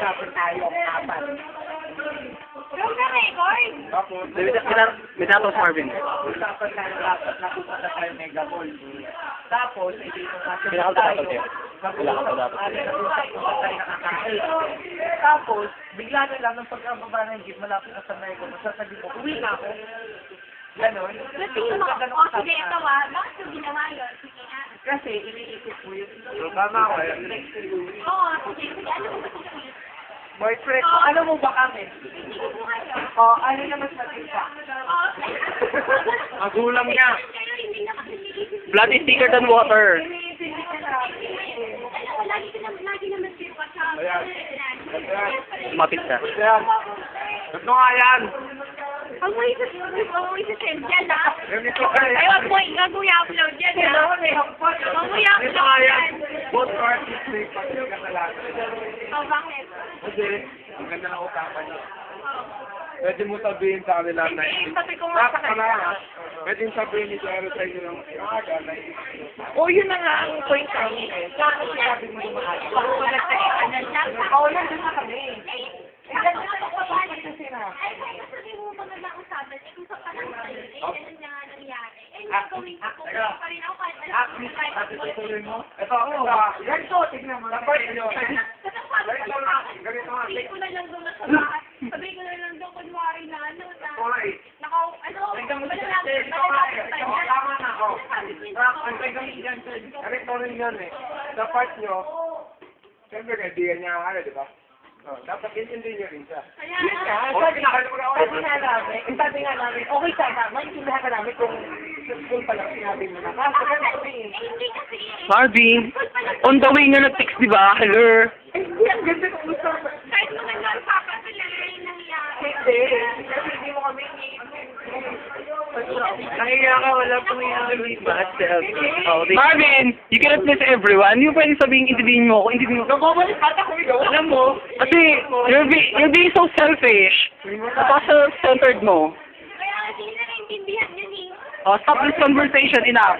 mag-usapin tayo ang apat. Yung na-record. Tapos, May datos, Marvin. usapan tayo dapat na pupunta tayo Mega Mall. Tapos, hindi ito nga Pinakatatakot tayo. eh. Wala ka pa dapat. Tayo nakakain. Tapos, bigla na lang ng pagkababa ng jeep, malapit na sa Mega Mall, sasabi ko, uwi na ako. Ganon. Kasi mo, o sige, ito bakit yung ginawa yun? Sige nga. Kasi, iniisip ko yun. Tama ko yun. Oo, sige, ano mo ba ito? Boyfriend, ano mo ba kami? Hindi ko kayo. Ano na mas matita? Oo. Magulang niya. Kayo hindi na kasi Blood is thicker than water. lagi naman siya pa sa... Mapit ka. Yan. Ito nga yan. Huwag mo isa-send dyan, ha? Ganito kayo. Ay, wag mo i-upload dyan, ha? Huwag mo i-upload Ito nga yan. dyan. Both parties may pagkakalaga. Oh, bakit? Kasi, ang ganda ng usapan niya. Oh. Pwede mo sabihin sa kanila na Hindi, sabi ko nga sa kanya. Pwede mo sabihin ni Jero sa inyo ng maaga na Yun na nga ang point namin eh. Kaya sinabi mo yung maaga. Pag wala sa ikanan lang. Oo, nandun na kami. Nandun na kami kasi na. Ay, kaya sabi mo mga nausapan, eh kung sa panahon sa'yo, eh, ganun na nga nangyari. Eh, gagawin ko pa rin ako kahit alam mo. Ito ako. Ganito, tignan mo. Dapat nyo. Ganito nga. Sabi ko na lang doon sa bahay. Sabi ko na lang doon kunwari na ano na. Tama na ako. Ganito rin yan eh. Sa part nyo, siyempre kaibigan niya ang ano, di ba? Dapat hindi nyo rin siya. Sabi nga namin, okay sana, maintindihan ka namin kung school pa lang sinabi mo na. Hindi kasi. Marvin, on the way nga nag-text, di ba? Hello? Ang ganda ng usapan. Kahit mo nang nagpapatuloy yung nangyari. Hindi. Kasi hindi mo kami Nahiya ka, wala pong Marvin, you cannot please everyone. Yung pwede sabihin, intindihin mo ako, intindihin mo. Nagbabalit ata ko ikaw. Alam mo, kasi you're being so selfish. Napaka-self-centered mo. Kaya hindi na naintindihan yun eh. Oh, stop this conversation, enough.